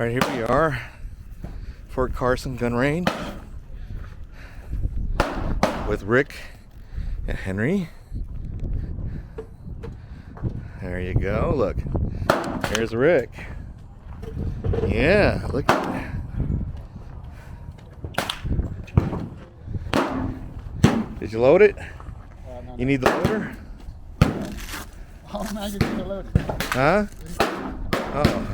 All right, here we are, Fort Carson gun range with Rick and Henry. There you go. Look, there's Rick. Yeah, look at that. Did you load it? No. You need the loader? Oh, now you need to load it. Huh? Oh.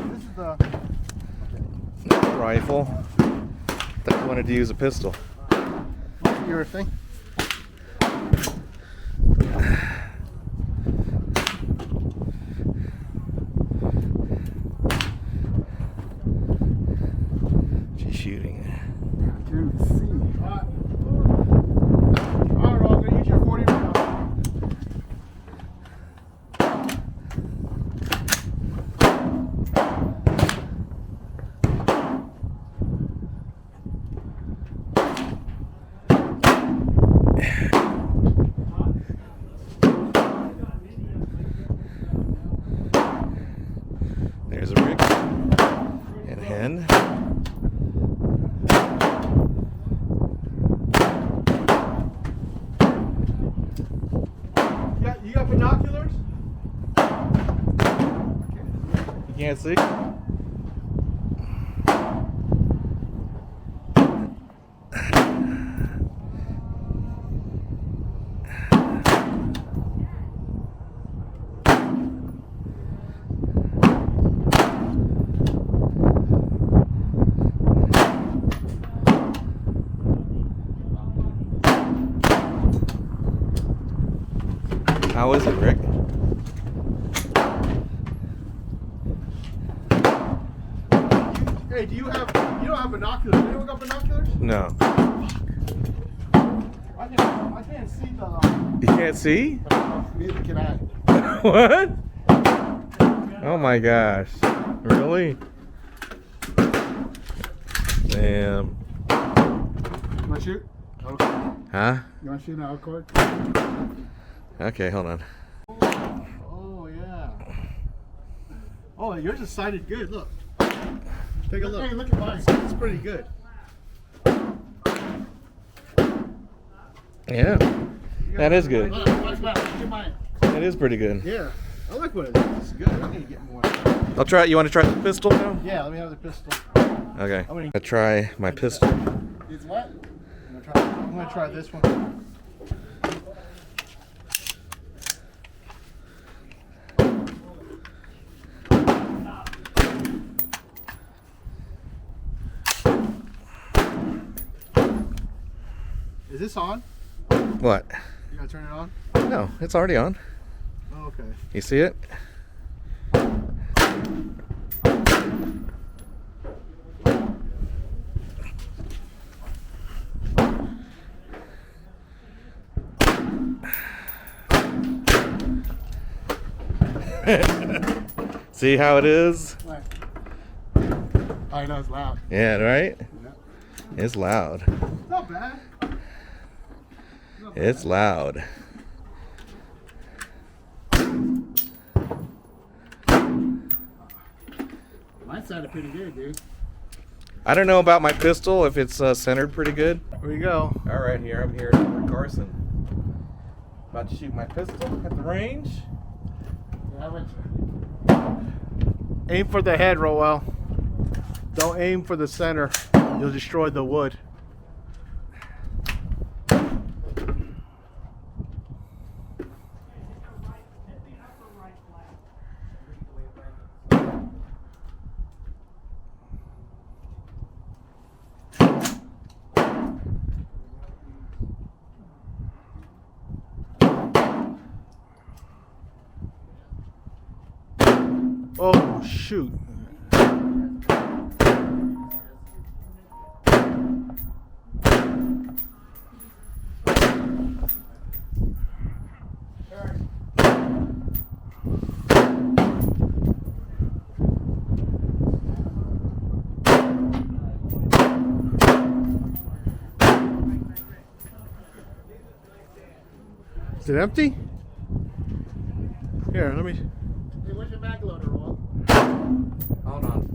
This is the Rifle. Thought you wanted to use a pistol. your thing. She's shooting. Dude, see. Alright, Rob, I'm gonna use your 40 round. There's a Rick and a hen. You got binoculars? You can't see? How is it, Rick? Hey, you don't have binoculars? Anyone got binoculars? No. I can't see the. You can't see? Neither can I. What? Oh my gosh. Really? Damn. You wanna shoot? Okay. Huh? You wanna shoot an outcord? Okay, hold on. Oh yeah. Oh, yours is sighted good. Look. Take a look. Hey, look at mine. It's pretty good. Yeah. That is good. Look at mine. That is pretty good. Yeah. I like what it is. It's good. I need to get more. I'll try it. You want to try the pistol now? Yeah, let me have the pistol. Okay. I'll try my pistol. It's what? I'm gonna try this one. Is this on? What? You gotta turn it on? No, it's already on. Oh, okay. You see it? See how it is? I know it's loud. Yeah, right? Yeah. It's loud. Not bad. It's loud. Mine sounded pretty good, dude. I don't know about my pistol, if it's centered pretty good. Here we go. All right, I'm here at Fort Carson. About to shoot my pistol at the range. Aim for the head, Roel. Don't aim for the center. You'll destroy the wood. Oh, shoot. Is it empty? Here, let me. Hey, where's your mag loader, Roll? Hold on.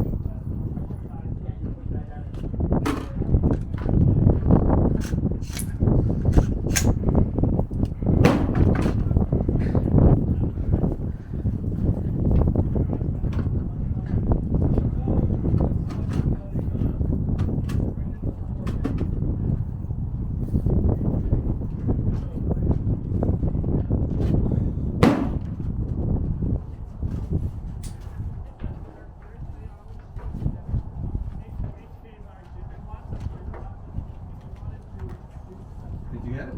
Did you get it?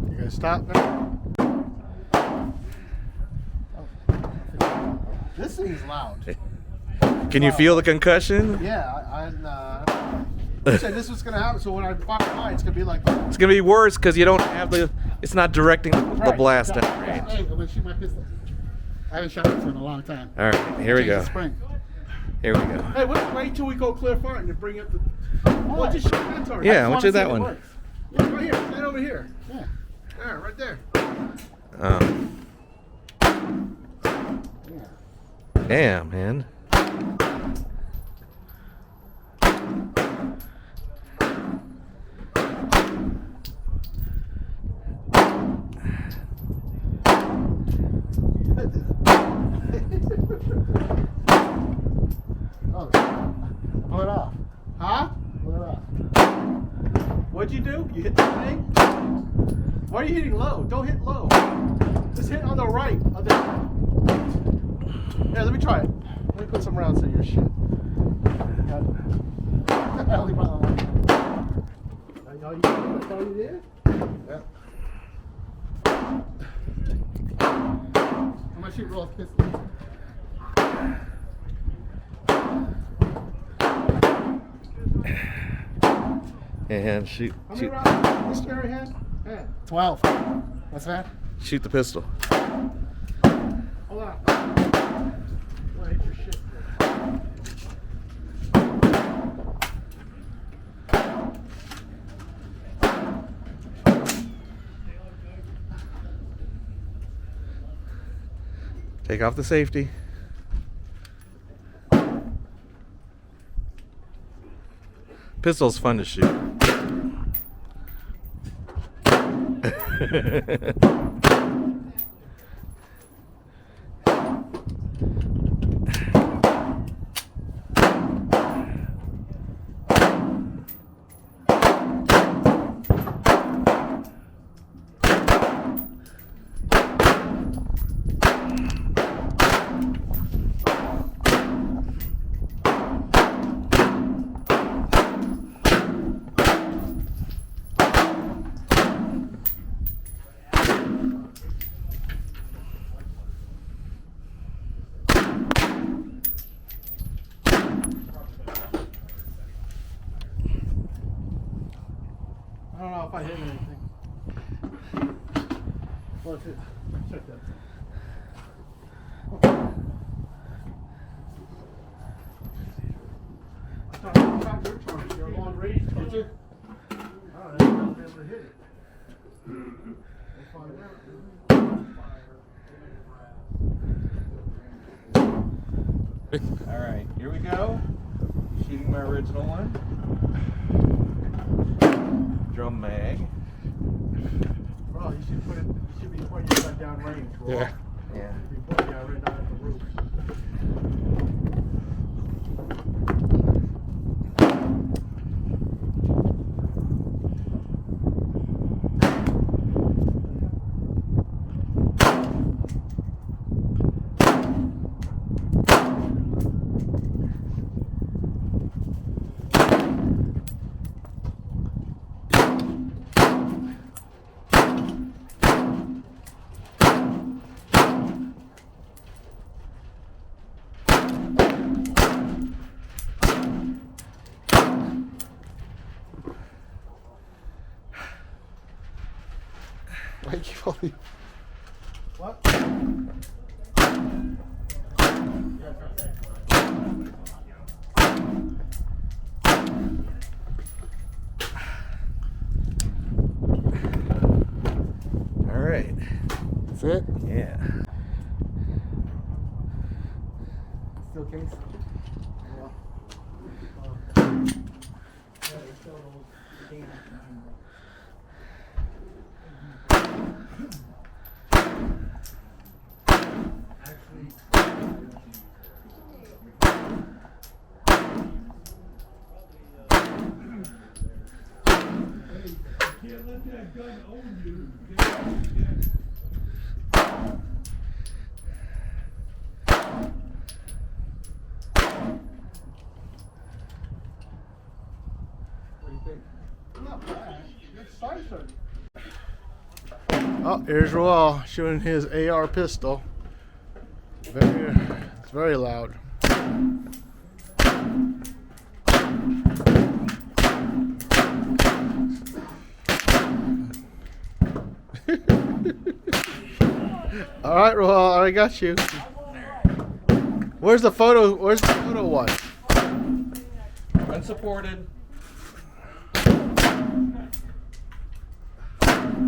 You gonna stop now? This thing's loud. Can you feel the concussion? Yeah, I said this was gonna happen, so when I fire mine, it's gonna be like. It's gonna be worse because you don't have the. It's not directing the Right. blast at Yeah. range. Hey, I'm gonna shoot my pistol. I haven't shot this in a long time. All right, here we Change go. the spring. Here we go. Hey, wait till we go clear fire and then bring up the. Well, just shoot that target. Yeah, what's that one? Look, right here, stand over here. Yeah. There, right there. Yeah. Damn, man. Oh, pull it off. Huh? Pull it off. What'd you do? You hit the thing? Why are you hitting low? Don't hit low. Just hit on the right. Yeah, let me try it. Let me put some rounds in your shit. That's all you did? Yeah. I'm gonna shoot Roll's pistol. And shoot. How many Shoot, rounds this carry had? Yeah. 12. What's that? shoot the pistol. Hold on. Oh, hit your shit. Take off the safety. Pistol's fun to shoot. I don't know if I hit anything. Well, check that. I thought you shot your target. You're long range, did you? I don't know. I'll be able to hit it. We'll find out. All right, here we go. Shooting my original one. Drum mag. Bro, you should put it. You should be pointing your gun down range. Bro. Yeah. You should be pointing out right down at the roof. Why keep all these? What? great. That's it? Yeah. Still case? Can't let that gun own you. Oh, here's Roel shooting his AR pistol. It's very loud. All right, Roel, I got you. Where's the photo? Where's the photo one? Unsupported.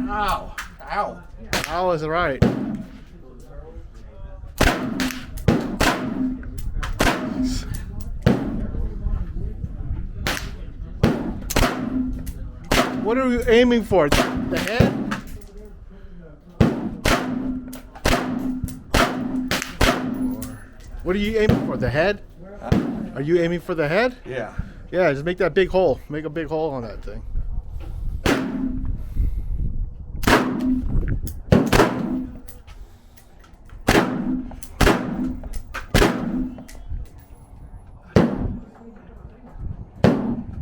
Ow. Ow. I was right. What are we aiming for? The head? What are you aiming for? The head? Are you aiming for the head? Yeah. Yeah, just make that big hole. Make a big hole on that thing.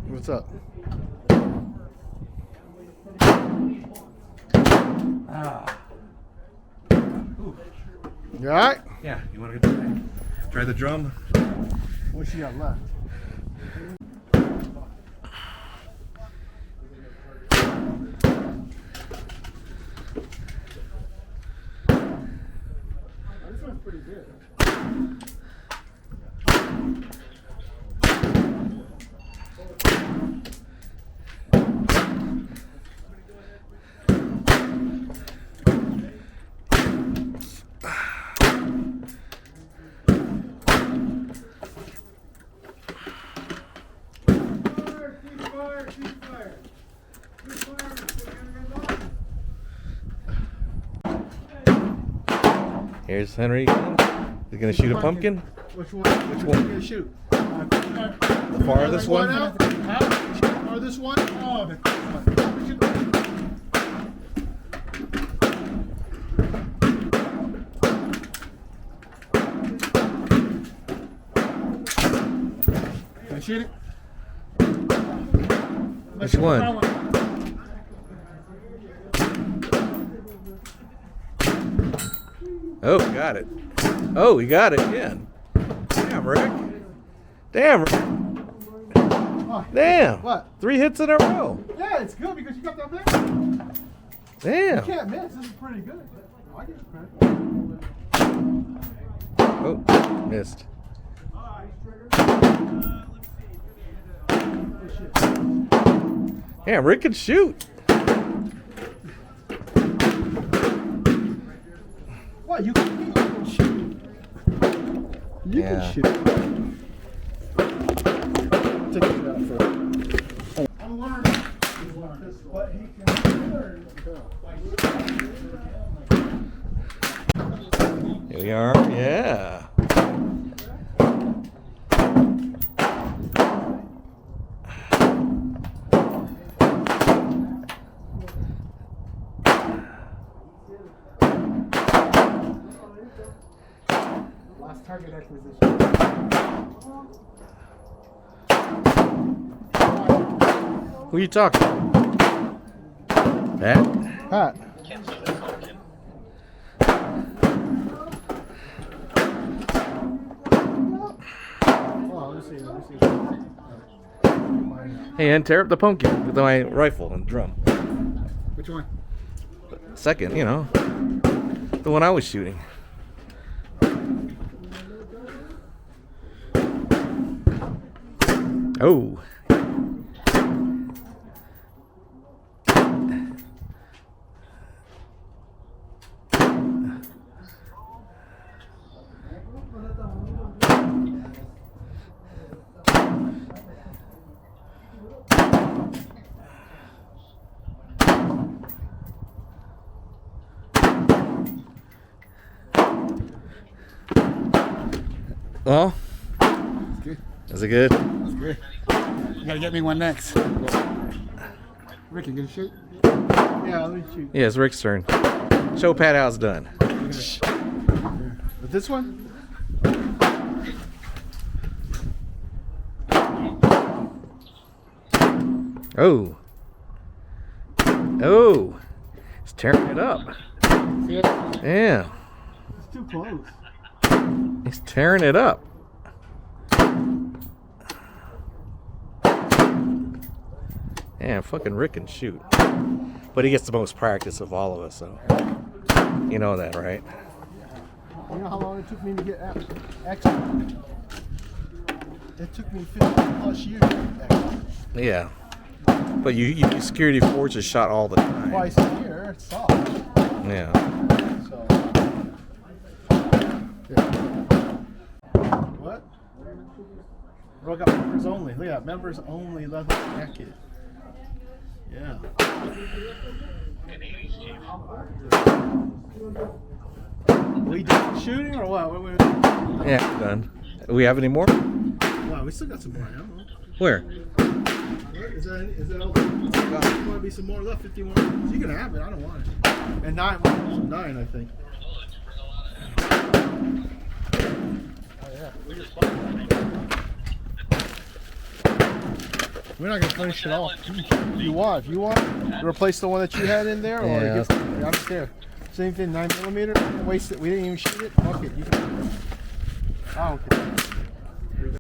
What's up? Ah. You alright? Yeah. You want to try the drum? What you got left? This one's pretty good. Here's Henry. He's gonna shoot a pumpkin. Which one? Which one? You gonna shoot? The farthest one. Farthest one? Oh, the Can I shoot it? Which one? Oh, got it. Oh, he got it again. Damn, Rick. Damn, Rick. Oh, Damn. what? 3 hits in a row. Yeah, it's good because you got that miss. Damn. You can't miss. This is pretty good. I give you credit. Oh, missed. Yeah, Rick can shoot. What? You can shoot. You Yeah. can shoot. Take it out first. I'm learning. But he can learn. Here we are. Yeah. Last target acquisition. Who you talking to? Pat? Pat. Hey, and tear up the pumpkin with my rifle and drum. Which one? Second, you know. The one I was shooting. Oh. Well, It's good. is it good? It's good. You gotta get me one next. Rick, you gonna shoot? Yeah, let me shoot. Yeah, it's Rick's turn. Show Pat how it's done. With this one? Oh. Oh. It's tearing it up. See it? Yeah. It's too close. He's tearing it up. Yeah, fucking Rick can shoot. But he gets the most practice of all of us, so. You know that, right? You know how long it took me to get X? It took me 50 plus years to get X. Yeah. But you security forces shot all the time. Twice a year, it's soft. Yeah. So, yeah. What? Bro, got members only. Look at that, members only leather jacket. Yeah. We done shooting or what? Wait. Yeah, done. Do we have any more? Wow, we still got some more ammo. Where? What? Is that all? There might be some more left. 50 more. You can have it. I don't want it. And 9, I think. Oh yeah. We're not gonna finish it off. If you want to replace the one that you had in there, or Yeah. just, I'm just there. Same thing, 9mm. Waste it. We didn't even shoot it. Fuck it. You can. I don't care.